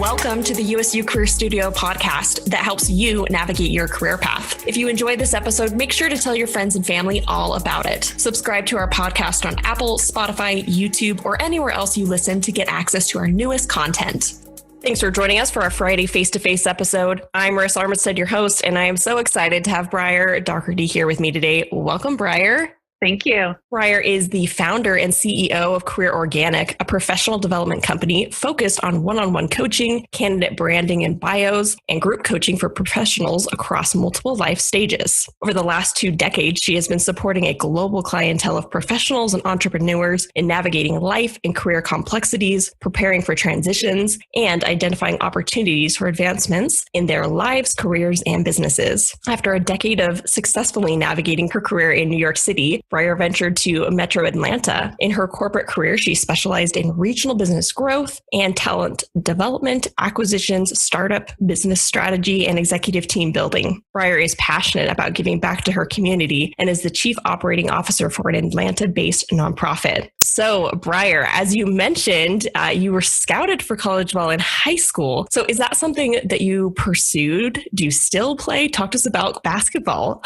Welcome to the USU Career Studio podcast that helps you navigate your career path. If you enjoyed this episode, make sure to tell your friends and family all about it. Subscribe to our podcast on Apple, Spotify, YouTube, or anywhere else you listen to get access to our newest content. Thanks for joining us for our Friday face-to-face episode. I'm Marissa Armistead, your host, and I am so excited to have Briar Doherty here with me today. Welcome, Briar. Thank you. Briar is the founder and CEO of Career Organic, a professional development company focused on one-on-one coaching, candidate branding and bios, and group coaching for professionals across multiple life stages. Over the last 2 decades, she has been supporting a global clientele of professionals and entrepreneurs in navigating life and career complexities, preparing for transitions, and identifying opportunities for advancements in their lives, careers, and businesses. After a decade of successfully navigating her career in New York City, Briar ventured to Metro Atlanta. In her corporate career, she specialized in regional business growth and talent development, acquisitions, startup business strategy, and executive team building. Briar is passionate about giving back to her community and is the chief operating officer for an Atlanta-based nonprofit. So, Briar, as you mentioned, you were scouted for college ball in high school. So is that something that you pursued? Do you still play? Talk to us about basketball.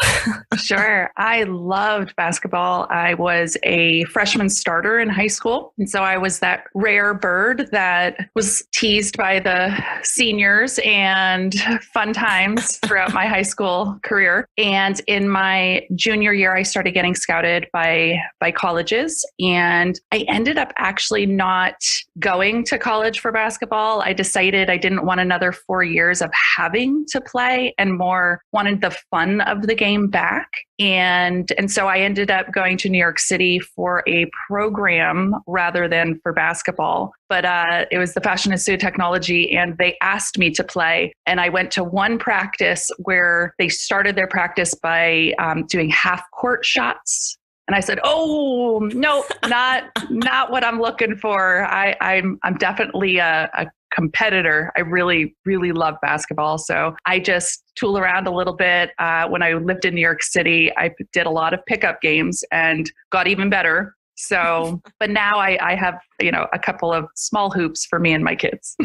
Sure. I loved basketball. I was a freshman starter in high school. And so I was that rare bird that was teased by the seniors and fun times throughout my high school career. And in my junior year, I started getting scouted by colleges. And I ended up actually not going to college for basketball. I decided I didn't want another 4 years of having to play and more wanted the fun of the game back. And so I ended up going to New York City for a program rather than for basketball. But it was the Fashion Institute of Technology, and they asked me to play. And I went to one practice where they started their practice by doing half-court shots. And I said, "Oh, no, not what I'm looking for. I'm definitely a competitor. I really, really love basketball." So I just tool around a little bit. When I lived in New York City, I did a lot of pickup games and got even better. So, but now I have, a couple of small hoops for me and my kids.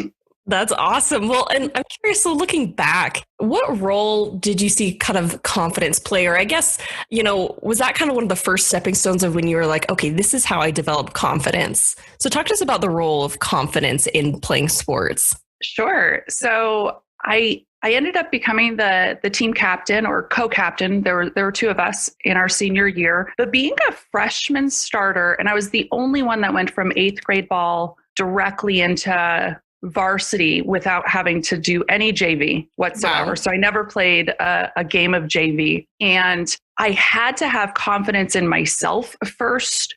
That's awesome. Well, and I'm curious, so looking back, what role did you see kind of confidence play? Or I guess, was that kind of one of the first stepping stones of when you were like, okay, this is how I develop confidence? So talk to us about the role of confidence in playing sports. Sure. So I ended up becoming the team captain or co-captain. There were 2 of us in our senior year, but being a freshman starter, and I was the only one that went from 8th grade ball directly into varsity without having to do any JV whatsoever. Wow. So I never played a game of JV. And I had to have confidence in myself first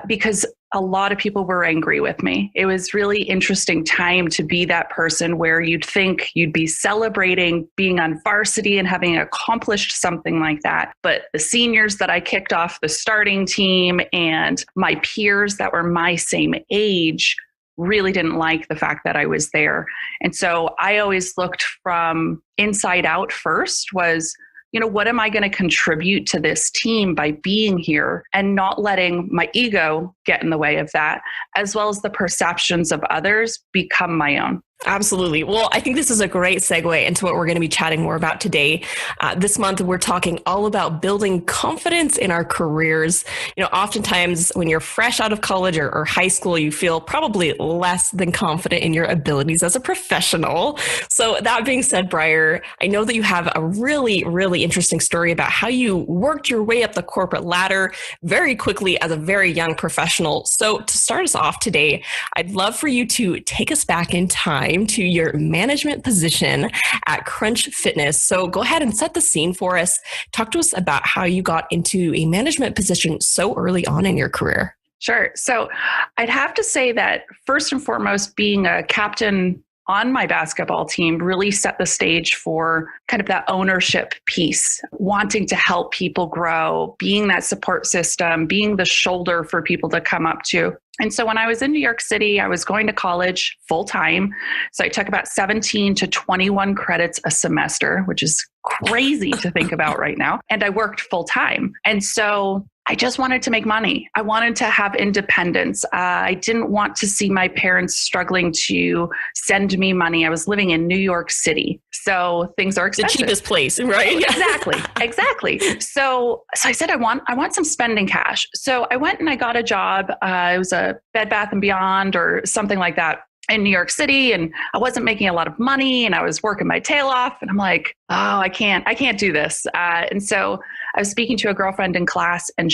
because a lot of people were angry with me. It was really interesting time to be that person where you'd think you'd be celebrating being on varsity and having accomplished something like that. But the seniors that I kicked off the starting team and my peers that were my same age really didn't like the fact that I was there. And so I always looked from inside out first was, what am I going to contribute to this team by being here and not letting my ego get in the way of that, as well as the perceptions of others become my own. Absolutely. Well, I think this is a great segue into what we're going to be chatting more about today. This month, we're talking all about building confidence in our careers. Oftentimes when you're fresh out of college or high school, you feel probably less than confident in your abilities as a professional. So that being said, Briar, I know that you have a really, really interesting story about how you worked your way up the corporate ladder very quickly as a very young professional. So to start us off today, I'd love for you to take us back in time to your management position at Crunch Fitness. So go ahead and set the scene for us. Talk to us about how you got into a management position so early on in your career. Sure. So I'd have to say that first and foremost, being a captain on my basketball team really set the stage for kind of that ownership piece, wanting to help people grow, being that support system, being the shoulder for people to come up to. And so when I was in New York City, I was going to college full time. So I took about 17 to 21 credits a semester, which is crazy to think about right now. And I worked full time. And so I just wanted to make money. I wanted to have independence. I didn't want to see my parents struggling to send me money. I was living in New York City, so things are expensive. The cheapest place, right? Exactly. So I said, I want some spending cash. So I went and I got a job. It was a Bed Bath & Beyond or something like that in New York City. And I wasn't making a lot of money and I was working my tail off. And I'm like, oh, I can't do this. And so I was speaking to a girlfriend in class and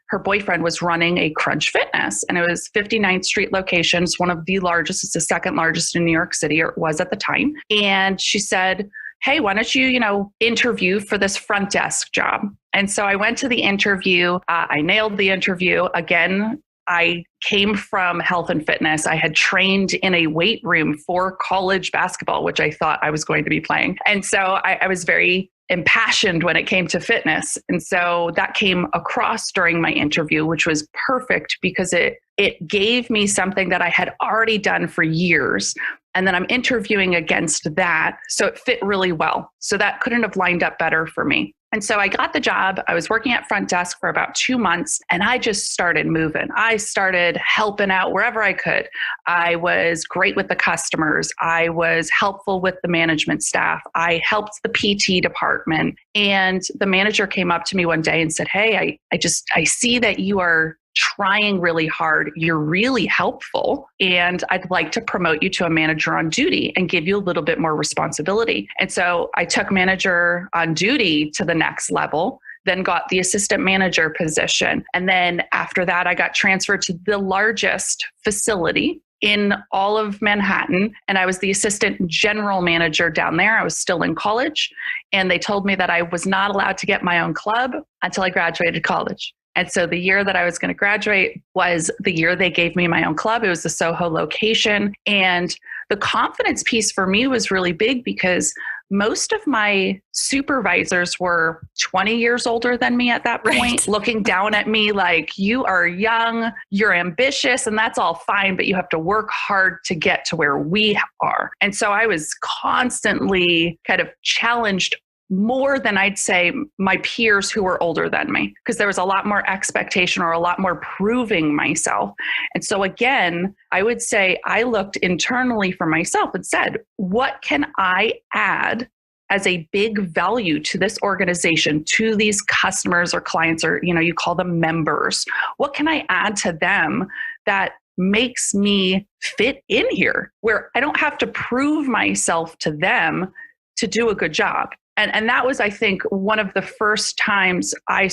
her boyfriend was running a Crunch Fitness, and it was 59th Street location. It's one of the largest. It's the second largest in New York City, or it was at the time. And she said, hey, why don't you, interview for this front desk job? And so I went to the interview. I nailed the interview. Again, I came from health and fitness. I had trained in a weight room for college basketball, which I thought I was going to be playing. And so I was very impassioned when it came to fitness. And so that came across during my interview, which was perfect because it gave me something that I had already done for years. And then I'm interviewing against that. So it fit really well. So that couldn't have lined up better for me. And so I got the job. I was working at front desk for about 2 months and I just started moving. I started helping out wherever I could. I was great with the customers. I was helpful with the management staff. I helped the PT department. And the manager came up to me one day and said, hey, I see that you are trying really hard. You're really helpful. And I'd like to promote you to a manager on duty and give you a little bit more responsibility. And so I took manager on duty to the next level, then got the assistant manager position. And then after that, I got transferred to the largest facility in all of Manhattan. And I was the assistant general manager down there. I was still in college. And they told me that I was not allowed to get my own club until I graduated college. And so the year that I was going to graduate was the year they gave me my own club. It was the Soho location. And the confidence piece for me was really big because most of my supervisors were 20 years older than me at that point, right, looking down at me like, you are young, you're ambitious, and that's all fine, but you have to work hard to get to where we are. And so I was constantly kind of challenged more than I'd say my peers who were older than me, because there was a lot more expectation or a lot more proving myself. And so again, I would say I looked internally for myself and said, what can I add as a big value to this organization, to these customers or clients, or, you call them members? What can I add to them that makes me fit in here, where I don't have to prove myself to them to do a good job? And that was, I think, one of the first times I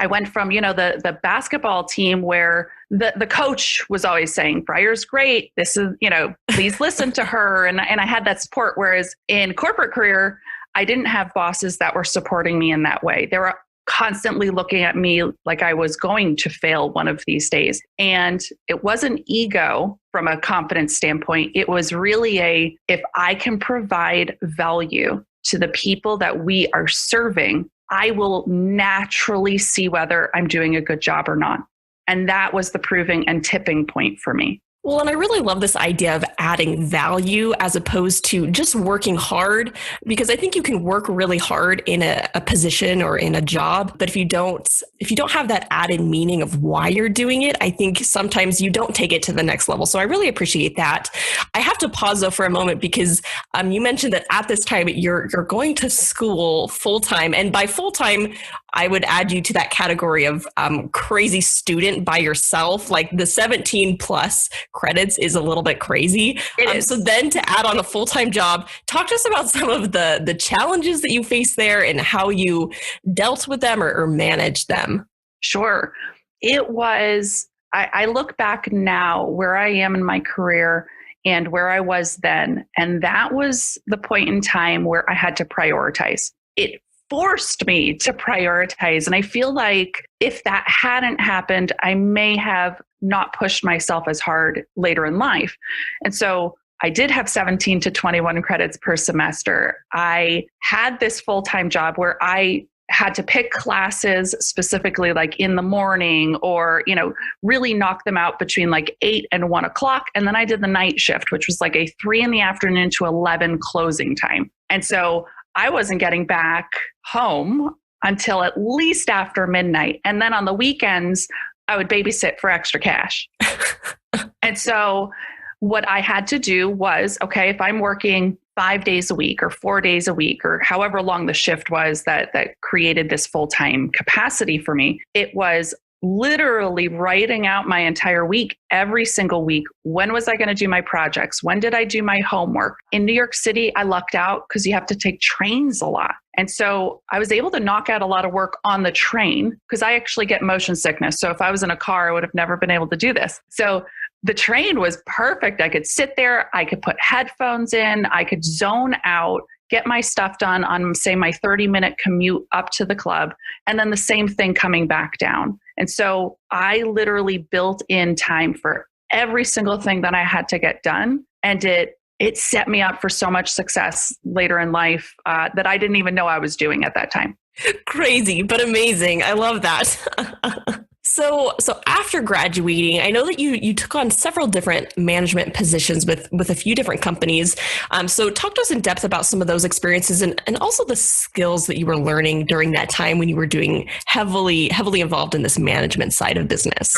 went from, the basketball team where the coach was always saying, Briar's great. This is, please listen to her. And I had that support. Whereas in corporate career, I didn't have bosses that were supporting me in that way. They were constantly looking at me like I was going to fail one of these days. And it wasn't ego from a confidence standpoint. It was really if I can provide value to the people that we are serving, I will naturally see whether I'm doing a good job or not. And that was the proving and tipping point for me. Well, and I really love this idea of adding value as opposed to just working hard, because I think you can work really hard in a position or in a job, but if you don't have that added meaning of why you're doing it, I think sometimes you don't take it to the next level. So I really appreciate that. I have to pause though for a moment because you mentioned that at this time you're going to school full time, and by full time, I would add you to that category of crazy student by yourself. Like the 17 plus credits is a little bit crazy. It is. So then to add on a full-time job, talk to us about some of the challenges that you faced there and how you dealt with them or managed them. Sure. It was, I look back now where I am in my career and where I was then. And that was the point in time where I had to prioritize. It forced me to prioritize. And I feel like if that hadn't happened, I may have not pushed myself as hard later in life. And so I did have 17 to 21 credits per semester. I had this full-time job where I had to pick classes specifically like in the morning or, really knock them out between like 8 and 1 o'clock. And then I did the night shift, which was like a 3 p.m. to 11 closing time. And so I wasn't getting back home until at least after midnight. And then on the weekends, I would babysit for extra cash. And so what I had to do was, okay, if I'm working 5 days a week or 4 days a week or however long the shift was that created this full-time capacity for me, it was literally writing out my entire week, every single week. When was I going to do my projects? When did I do my homework? In New York City, I lucked out because you have to take trains a lot. And so I was able to knock out a lot of work on the train because I actually get motion sickness. So if I was in a car, I would have never been able to do this. So the train was perfect. I could sit there, I could put headphones in, I could zone out, get my stuff done on, say, my 30-minute commute up to the club, and then the same thing coming back down. And so I literally built in time for every single thing that I had to get done. And it set me up for so much success later in life that I didn't even know I was doing at that time. Crazy, but amazing. I love that. So after graduating, I know that you took on several different management positions with a few different companies. So talk to us in depth about some of those experiences and also the skills that you were learning during that time when you were doing heavily involved in this management side of business.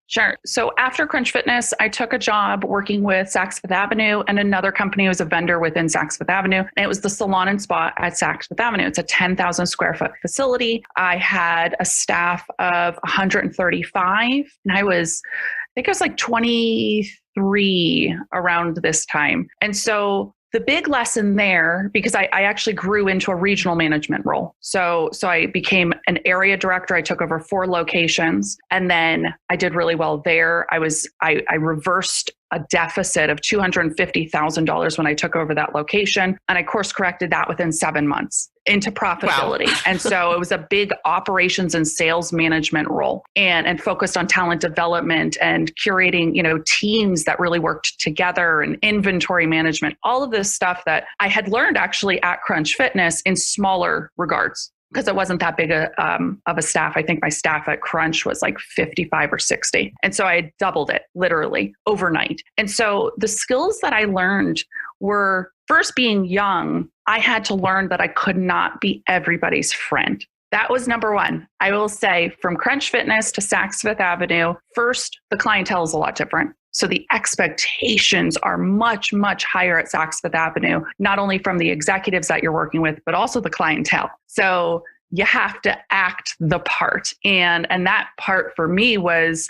Sure. So after Crunch Fitness, I took a job working with Saks Fifth Avenue, and another company was a vendor within Saks Fifth Avenue. And it was the salon and spa at Saks Fifth Avenue. It's a 10,000 square foot facility. I had a staff of 135, and I think I was like 23 around this time. And so the big lesson there, because I actually grew into a regional management role. So I became an area director. I took over 4 locations, and then I did really well there. I reversed a deficit of $250,000 when I took over that location. And I course corrected that within 7 months into profitability. Wow. And so it was a big operations and sales management role and focused on talent development and curating, teams that really worked together and inventory management, all of this stuff that I had learned actually at Crunch Fitness in smaller regards, because it wasn't that big of a staff. I think my staff at Crunch was like 55 or 60. And so I doubled it literally overnight. And so the skills that I learned were, first, being young, I had to learn that I could not be everybody's friend. That was number one. I will say, from Crunch Fitness to Saks Fifth Avenue, first, the clientele is a lot different. So the expectations are much, much higher at Saks Fifth Avenue, not only from the executives that you're working with, but also the clientele. So you have to act the part. And that part for me was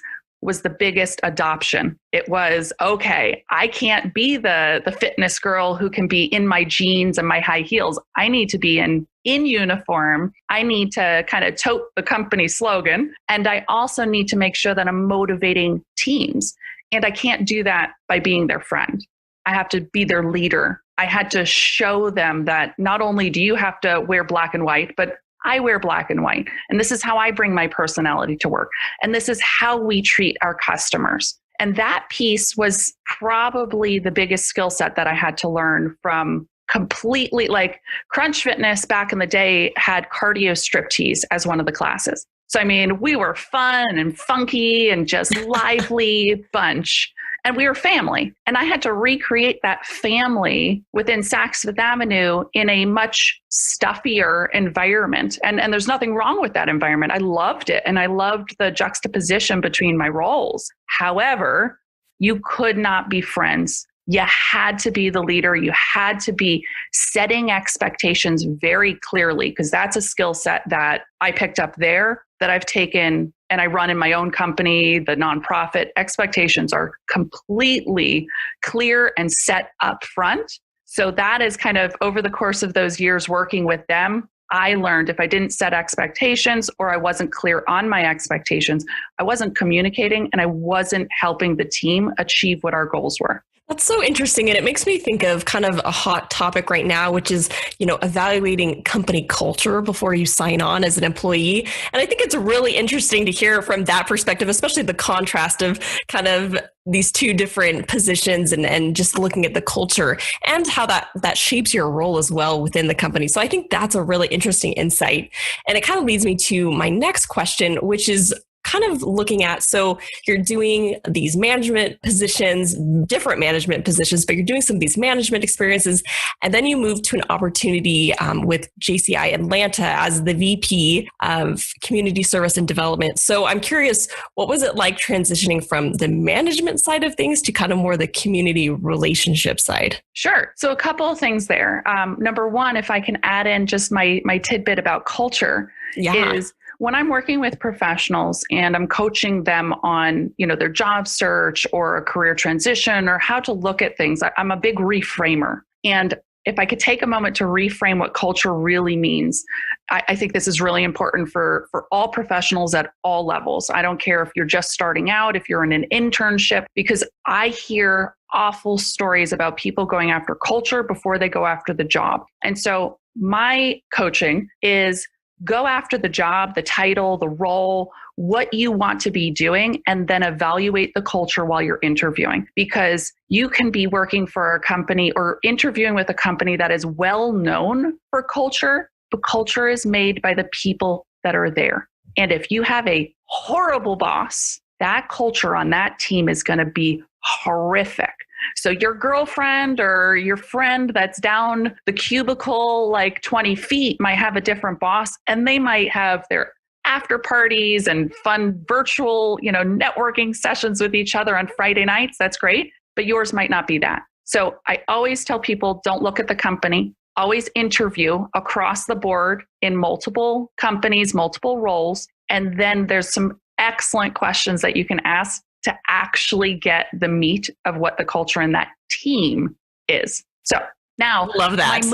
the biggest adoption. It was, okay, I can't be the fitness girl who can be in my jeans and my high heels. I need to be in uniform. I need to kind of tote the company slogan. And I also need to make sure that I'm motivating teams. And I can't do that by being their friend. I have to be their leader. I had to show them that not only do you have to wear black and white, but I wear black and white. And this is how I bring my personality to work. And this is how we treat our customers. And that piece was probably the biggest skill set that I had to learn from completely, like, Crunch Fitness back in the day had cardio striptease as one of the classes. So, I mean, we were fun and funky and just lively bunch. And we were family. And I had to recreate that family within Saks Fifth Avenue in a much stuffier environment. And there's nothing wrong with that environment. I loved it. And I loved the juxtaposition between my roles. However, you could not be friends. You had to be the leader. You had to be setting expectations very clearly, because that's a skill set that I picked up there that I've taken and I run in my own company, the nonprofit. Expectations are completely clear and set up front. So that is kind of, over the course of those years working with them, I learned if I didn't set expectations or I wasn't clear on my expectations, I wasn't communicating and I wasn't helping the team achieve what our goals were. That's so interesting. And it makes me think of kind of a hot topic right now, which is, evaluating company culture before you sign on as an employee. And I think it's really interesting to hear from that perspective, especially the contrast of kind of these two different positions and just looking at the culture and how that shapes your role as well within the company. So I think that's a really interesting insight. And it kind of leads me to my next question, which is, kind of looking at, so you're doing these management positions, different management positions, but you're doing some of these management experiences. And then you move to an opportunity with JCI Atlanta as the VP of Community Service and Development. So I'm curious, what was it like transitioning from the management side of things to kind of more the community relationship side? Sure. So a couple of things there. Number one, if I can add in just my tidbit about culture, is when I'm working with professionals and I'm coaching them on, their job search or a career transition or how to look at things, I'm a big reframer. And if I could take a moment to reframe what culture really means, I think this is really important for all professionals at all levels. I don't care if you're just starting out, if you're in an internship, because I hear awful stories about people going after culture before they go after the job. And so my coaching is go after the job, the title, the role, what you want to be doing, and then evaluate the culture while you're interviewing. Because you can be working for a company or interviewing with a company that is well known for culture, but culture is made by the people that are there. And if you have a horrible boss, that culture on that team is going to be horrific. So your girlfriend or your friend that's down the cubicle like 20 feet might have a different boss, and they might have their after parties and fun virtual, networking sessions with each other on Friday nights. That's great. But yours might not be that. So I always tell people, don't look at the company. Always interview across the board in multiple companies, multiple roles. And then there's some excellent questions that you can ask to actually get the meat of what the culture in that team is. So now, love that.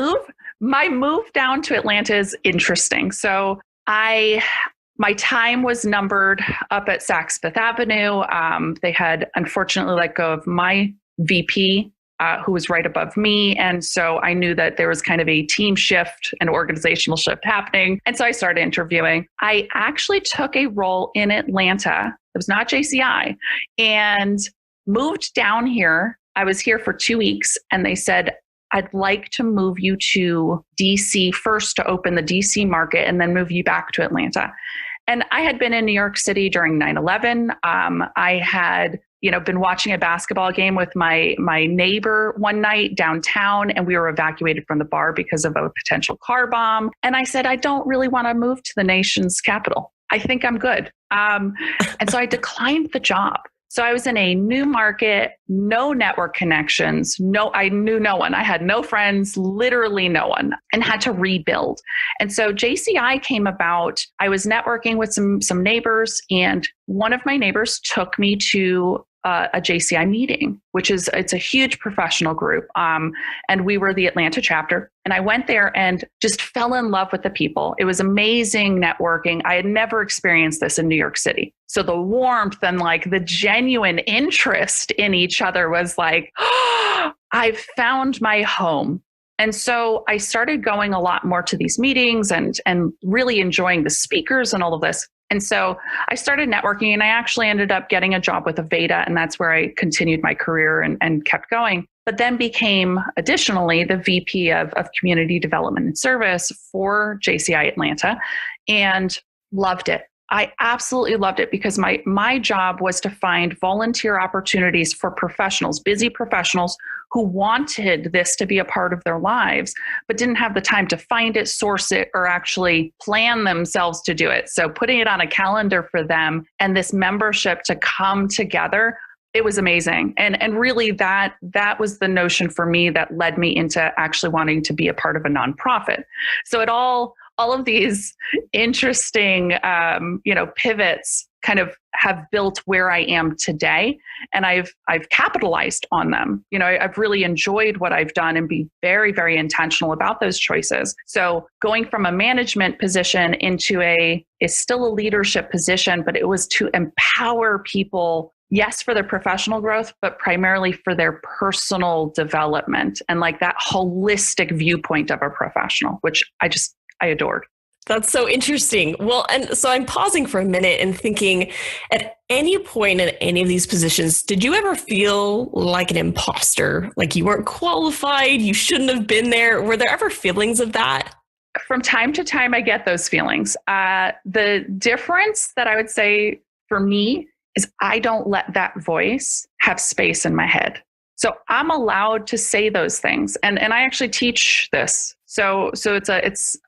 My move down to Atlanta is interesting. So my time was numbered up at Saks Fifth Avenue. They had unfortunately let go of my VP, who was right above me. And so I knew that there was kind of a team shift, an organizational shift happening. And so I started interviewing. I actually took a role in Atlanta. It was not JCI, and moved down here. I was here for 2 weeks, and they said, I'd like to move you to DC first to open the DC market and then move you back to Atlanta. And I had been in New York City during 9/11. I had been watching a basketball game with my neighbor one night downtown, and we were evacuated from the bar because of a potential car bomb. And I said, I don't really want to move to the nation's capital. I think I'm good. And so I declined the job. So I was in a new market, no network connections. I knew no one. I had no friends, literally no one, and had to rebuild. And so JCI came about. I was networking with some neighbors, and one of my neighbors took me to a JCI meeting, it's a huge professional group. And we were the Atlanta chapter. And I went there and just fell in love with the people. It was amazing networking. I had never experienced this in New York City. So the warmth and like the genuine interest in each other was like, oh, I've found my home. And so I started going a lot more to these meetings and really enjoying the speakers and all of this. And so I started networking, and I actually ended up getting a job with Aveda, and that's where I continued my career and kept going. But then became additionally the VP of Community Development and Service for JCI Atlanta, and loved it. I absolutely loved it because my job was to find volunteer opportunities for professionals, busy professionals who wanted this to be a part of their lives, but didn't have the time to find it, source it, or actually plan themselves to do it. So putting it on a calendar for them and this membership to come together, it was amazing. And really that was the notion for me that led me into actually wanting to be a part of a nonprofit. So all of these interesting, pivots kind of have built where I am today, and I've capitalized on them. I've really enjoyed what I've done and be very, very intentional about those choices. So going from a management position into is still a leadership position, but it was to empower people. Yes, for their professional growth, but primarily for their personal development and like that holistic viewpoint of a professional, which I adored. That's so interesting. Well, and so I'm pausing for a minute and thinking, at any point in any of these positions, did you ever feel like an imposter? Like you weren't qualified, you shouldn't have been there? Were there ever feelings of that? From time to time, I get those feelings. The difference that I would say for me is I don't let that voice have space in my head. So I'm allowed to say those things. And I actually teach this. So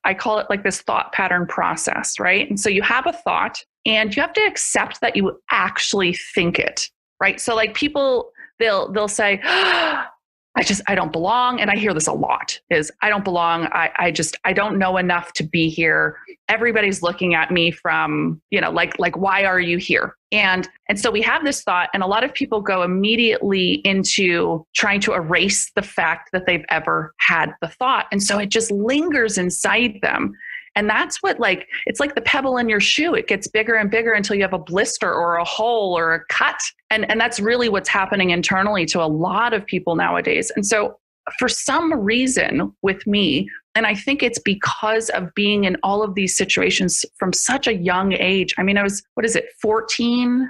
I call it like this thought pattern process, right? And so you have a thought and you have to accept that you actually think it, right? So like people, they'll say, I don't belong. And I hear this a lot is I don't belong. I don't know enough to be here. Everybody's looking at me from, like, why are you here? And so we have this thought, and a lot of people go immediately into trying to erase the fact that they've ever had the thought. And so it just lingers inside them. And that's what it's like the pebble in your shoe. It gets bigger and bigger until you have a blister or a hole or a cut. And that's really what's happening internally to a lot of people nowadays. And so for some reason with me, and I think it's because of being in all of these situations from such a young age. I mean, I was, 14?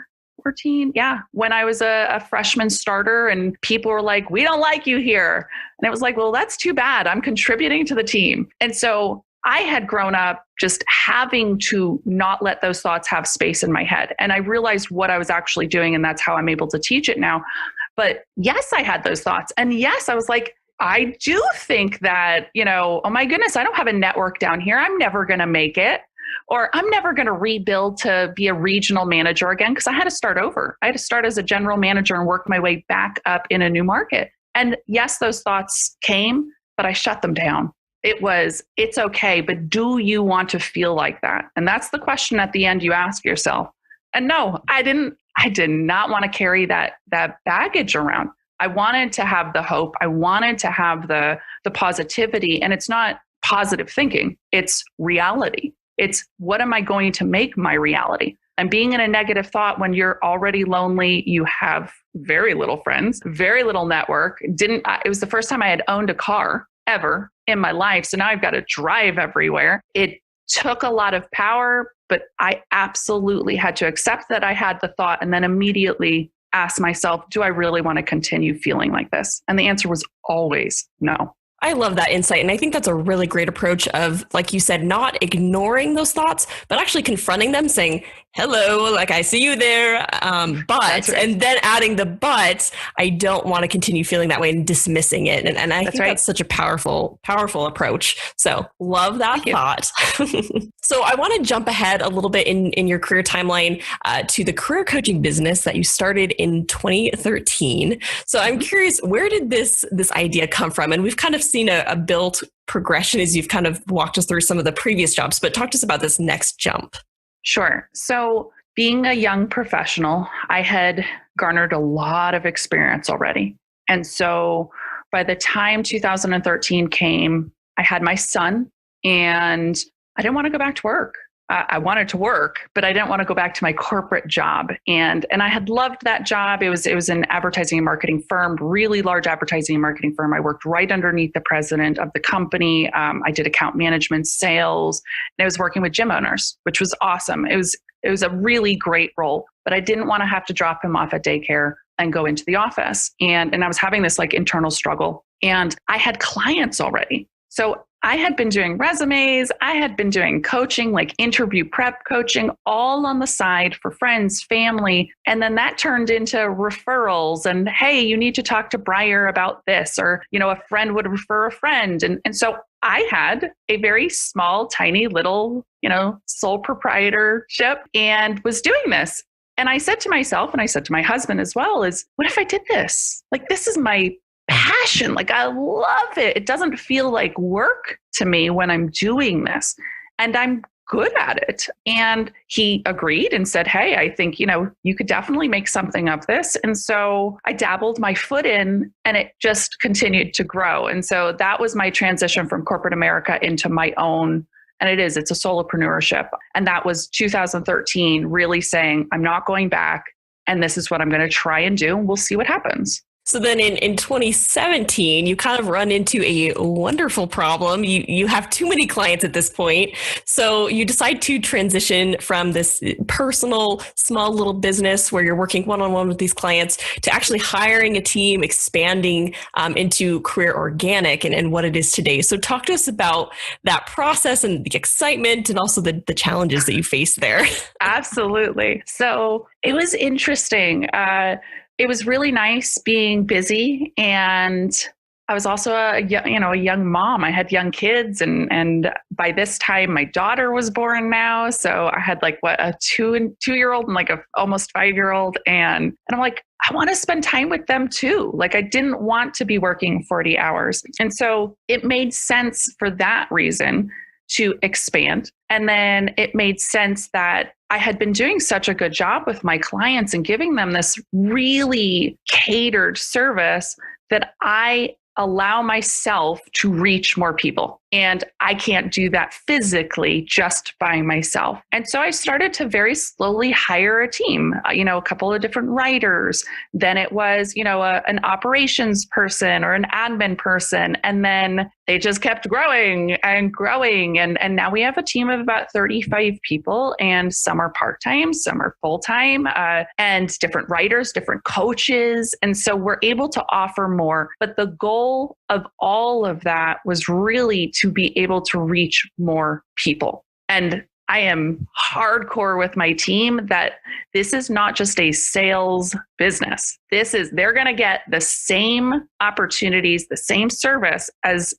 Yeah. When I was a freshman starter and people were like, we don't like you here. And it was like, well, that's too bad. I'm contributing to the team. And so I had grown up just having to not let those thoughts have space in my head. And I realized what I was actually doing, and that's how I'm able to teach it now. But yes, I had those thoughts. And yes, I was like, I do think that, oh my goodness, I don't have a network down here. I'm never going to make it. Or I'm never going to rebuild to be a regional manager again, because I had to start over. I had to start as a general manager and work my way back up in a new market. And yes, those thoughts came, but I shut them down. It's okay, but do you want to feel like that? And that's the question at the end you ask yourself. And no, I did not want to carry that baggage around. I wanted to have the hope. I wanted to have the positivity. And it's not positive thinking. It's reality. It's what am I going to make my reality? And being in a negative thought when you're already lonely, you have very little friends, very little network. It was the first time I had owned a car ever in my life. So now I've got to drive everywhere. It took a lot of power, but I absolutely had to accept that I had the thought and then immediately ask myself, do I really want to continue feeling like this? And the answer was always no. I love that insight. And I think that's a really great approach of, like you said, not ignoring those thoughts, but actually confronting them, saying, hello, like I see you there, but, right. And then adding the but, I don't want to continue feeling that way and dismissing it. And I think that's such a powerful approach. So love that thought. So I want to jump ahead a little bit in your career timeline to the career coaching business that you started in 2013. So I'm curious, where did this idea come from? And we've kind of seen a built progression as you've kind of walked us through some of the previous jobs, but talk to us about this next jump. Sure. So being a young professional, I had garnered a lot of experience already. And so by the time 2013 came, I had my son and I didn't want to go back to work. I wanted to work, but I didn't want to go back to my corporate job. And I had loved that job. It was an advertising and marketing firm, really large advertising and marketing firm. I worked right underneath the president of the company. I did account management, sales, and I was working with gym owners, which was awesome. It was a really great role, but I didn't want to have to drop him off at daycare and go into the office. And I was having this internal struggle, and I had clients already. So I had been doing resumes, I had been doing coaching, like interview prep coaching, all on the side for friends, family. And then that turned into referrals and, hey, you need to talk to Breyer about this, or, a friend would refer a friend. And so I had a very small, tiny little, sole proprietorship and was doing this. And I said to myself, and I said to my husband as well, is what if I did this? This is my passion. I love it. It doesn't feel like work to me when I'm doing this, and I'm good at it. And he agreed and said, hey, I think, you could definitely make something of this. And so I dabbled my foot in, and it just continued to grow. And so that was my transition from corporate America into my own. And it's a solopreneurship. And that was 2013, really saying, I'm not going back. And this is what I'm going to try and do. And we'll see what happens. So then in 2017, you kind of run into a wonderful problem. You have too many clients at this point. So you decide to transition from this personal, small little business where you're working one-on-one with these clients to actually hiring a team, expanding into Career Organic and what it is today. So talk to us about that process and the excitement and also the challenges that you face there. Absolutely. So it was interesting. It was really nice being busy, and I was also a young mom. I had young kids, and by this time my daughter was born now. So I had a 2-year-old and a almost 5-year-old, and I'm like, I want to spend time with them too. I didn't want to be working 40 hours, and so it made sense for that reason to expand. And then it made sense that I had been doing such a good job with my clients and giving them this really catered service that I allow myself to reach more people. And I can't do that physically just by myself. And so I started to very slowly hire a team, a couple of different writers. Then it was, an operations person or an admin person. And then they just kept growing and growing. And now we have a team of about 35 people, and some are part-time, some are full-time, and different writers, different coaches. And so we're able to offer more. But the goal of all of that was really to be able to reach more people. And I am hardcore with my team that this is not just a sales business. They're going to get the same opportunities, the same service as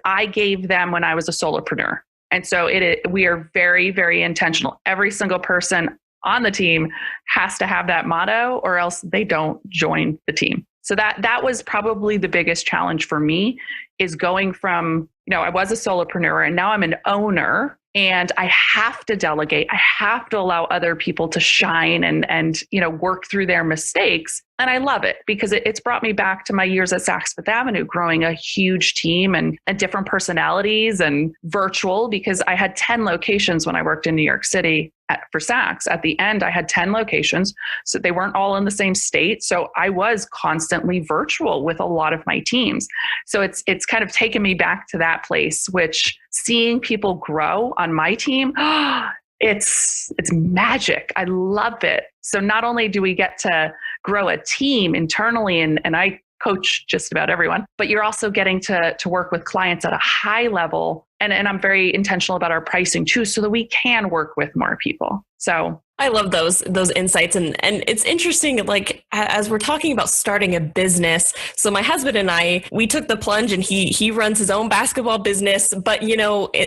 I gave them when I was a solopreneur. And so we are very, very intentional. Every single person on the team has to have that motto, or else they don't join the team. So that was probably the biggest challenge for me, is going from, I was a solopreneur and now I'm an owner, and I have to delegate. I have to allow other people to shine and work through their mistakes. And I love it because it's brought me back to my years at Saks Fifth Avenue, growing a huge team and different personalities and virtual, because I had 10 locations when I worked in New York City for Saks. At the end, I had 10 locations, so they weren't all in the same state. So I was constantly virtual with a lot of my teams. So it's kind of taken me back to that place, which seeing people grow on my team, it's magic. I love it. So not only do we get to grow a team internally, and I coach just about everyone, but you're also getting to work with clients at a high level. And I'm very intentional about our pricing too, so that we can work with more people. So I love those insights. And it's interesting, as we're talking about starting a business. So my husband and I, we took the plunge, and he runs his own basketball business, but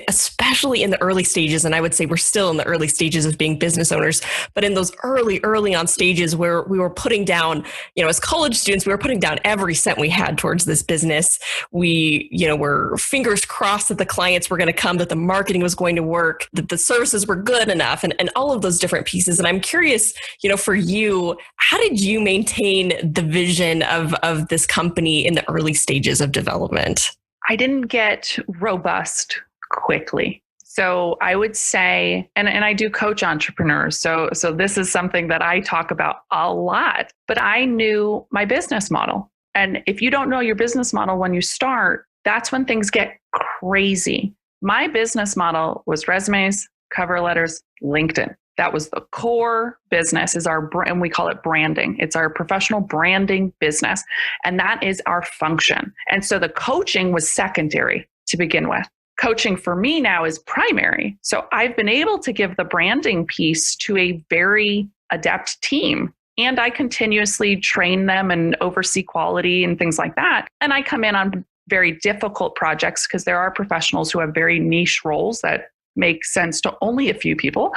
especially in the early stages, and I would say we're still in the early stages of being business owners, but in those early on stages where we were putting down, as college students, we were putting down every cent we had towards this business. We, were fingers crossed that the clients were going to come, that the marketing was going to work, that the services were good enough, and all of those different pieces. And I'm curious, for you, how did you maintain the vision of this company in the early stages of development? I didn't get robust quickly. So I would say, and I do coach entrepreneurs. So this is something that I talk about a lot, but I knew my business model. And if you don't know your business model when you start, that's when things get crazy. My business model was resumes, cover letters, LinkedIn. That was the core business, is our brand. We call it branding. It's our professional branding business. And that is our function. And so the coaching was secondary to begin with. Coaching for me now is primary. So I've been able to give the branding piece to a very adept team. And I continuously train them and oversee quality and things like that. And I come in on very difficult projects because there are professionals who have very niche roles that make sense to only a few people.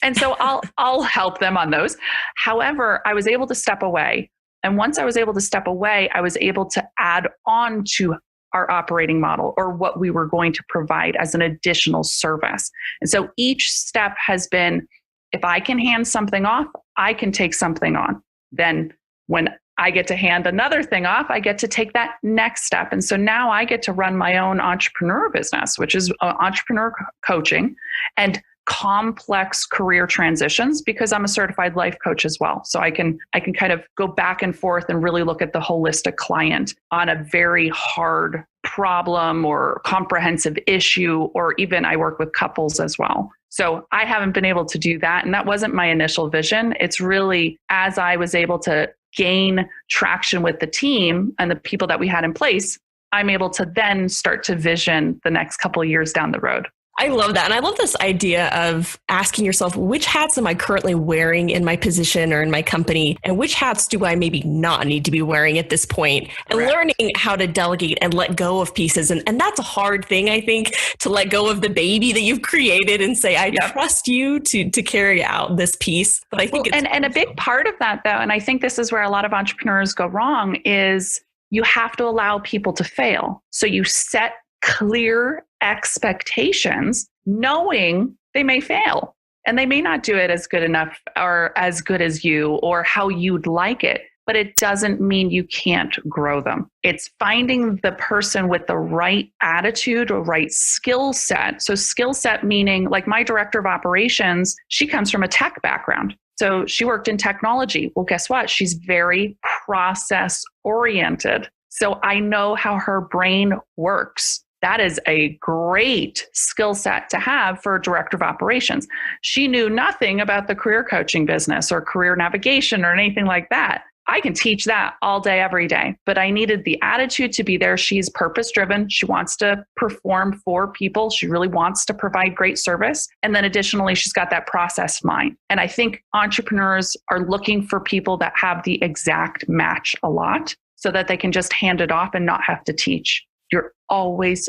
And so I'll help them on those. However, I was able to step away. And once I was able to step away, I was able to add on to our operating model, or what we were going to provide as an additional service. And so each step has been, if I can hand something off, I can take something on. Then when I get to hand another thing off, I get to take that next step. And so now I get to run my own entrepreneur business, which is entrepreneur coaching. And complex career transitions because I'm a certified life coach as well. So I can kind of go back and forth and really look at the holistic client on a very hard problem or comprehensive issue, or even I work with couples as well. So I haven't been able to do that. And that wasn't my initial vision. It's really as I was able to gain traction with the team and the people that we had in place, I'm able to then start to vision the next couple of years down the road. I love that. And I love this idea of asking yourself, which hats am I currently wearing in my position or in my company? And which hats do I maybe not need to be wearing at this point? And Correct. learning how to delegate and let go of pieces. And that's a hard thing, I think, to let go of the baby that you've created and say, I trust you to carry out this piece. But I think and a big part of that, though, and I think this is where a lot of entrepreneurs go wrong, is you have to allow people to fail. So you set clear expectations, knowing they may fail and they may not do it as good enough or as good as you or how you'd like it, but it doesn't mean you can't grow them. It's finding the person with the right attitude or right skill set. So skill set meaning, like my director of operations, she comes from a tech background. So she worked in technology. Well, guess what? She's very process oriented. So I know how her brain works. That is a great skill set to have for a director of operations. She knew nothing about the career coaching business or career navigation or anything like that. I can teach that all day, every day, but I needed the attitude to be there. She's purpose driven. She wants to perform for people. She really wants to provide great service. And then additionally, she's got that process mind. And I think entrepreneurs are looking for people that have the exact match a lot so that they can just hand it off and not have to teach. You're always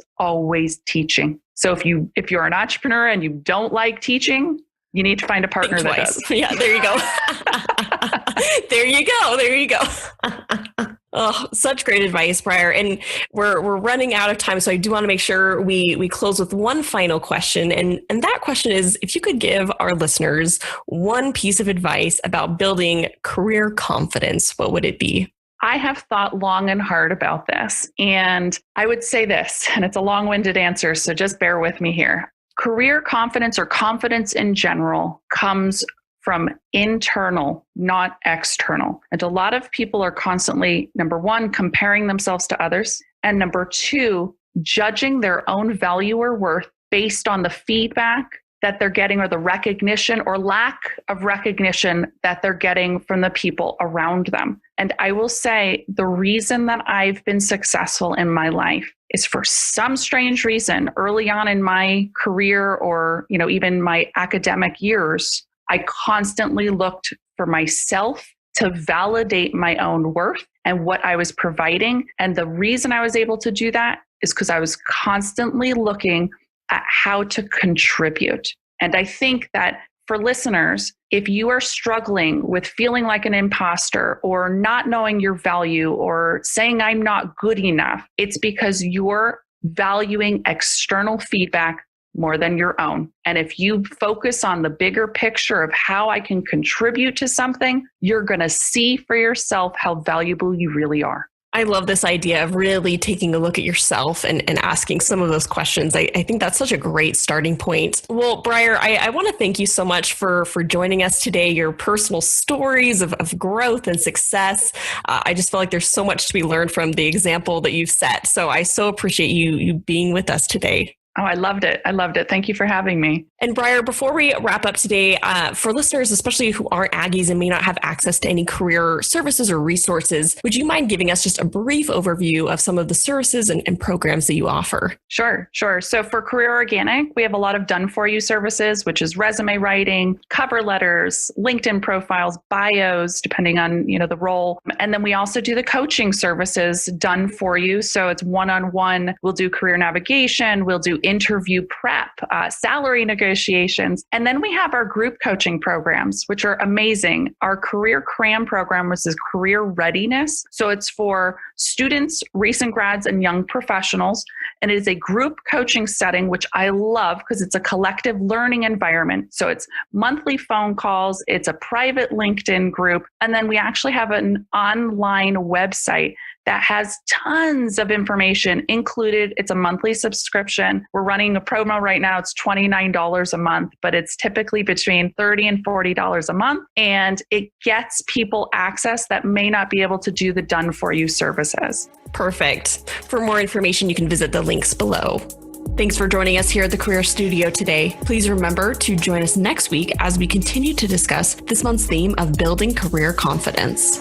teaching. So if you're an entrepreneur and you don't like teaching, you need to find a partner that does. Yeah, there you go. There you go. Oh, such great advice, Briar. And we're running out of time. So I do want to make sure we close with one final question. And that question is, if you could give our listeners one piece of advice about building career confidence, what would it be? I have thought long and hard about this. And I would say this, and it's a long-winded answer, so just bear with me here. Career confidence or confidence in general comes from internal, not external. And a lot of people are constantly, number one, comparing themselves to others. And number two, judging their own value or worth based on the feedback that they're getting or the recognition or lack of recognition that they're getting from the people around them. And I will say the reason that I've been successful in my life is for some strange reason early on in my career or, even my academic years, I constantly looked for myself to validate my own worth and what I was providing. And the reason I was able to do that is because I was constantly looking at how to contribute. And I think that for listeners, if you are struggling with feeling like an imposter or not knowing your value or saying I'm not good enough, it's because you're valuing external feedback more than your own. And if you focus on the bigger picture of how I can contribute to something, you're going to see for yourself how valuable you really are. I love this idea of really taking a look at yourself and asking some of those questions. I think that's such a great starting point. Well, Briar, I want to thank you so much for joining us today, your personal stories of growth and success. I just feel like there's so much to be learned from the example that you've set. So I so appreciate you being with us today. Oh, I loved it. Thank you for having me. And Briar, before we wrap up today, for listeners, especially who aren't Aggies and may not have access to any career services or resources, would you mind giving us just a brief overview of some of the services and programs that you offer? Sure. So for Career Organic, we have a lot of done-for-you services, which is resume writing, cover letters, LinkedIn profiles, bios, depending on the role. And then we also do the coaching services done for you. So it's one-on-one. We'll do career navigation. We'll do interview prep, salary negotiations. And then we have our group coaching programs, which are amazing. Our Career Cram program, which is career readiness. So it's for students, recent grads, and young professionals. And it is a group coaching setting, which I love because it's a collective learning environment. So it's monthly phone calls. It's a private LinkedIn group. And then we actually have an online website that has tons of information included. It's a monthly subscription. We're running a promo right now. It's $29 a month, but it's typically between $30 and $40 a month. And it gets people access that may not be able to do the done for you services. Perfect. For more information, you can visit the links below. Thanks for joining us here at the Career Studio today. Please remember to join us next week as we continue to discuss this month's theme of building career confidence.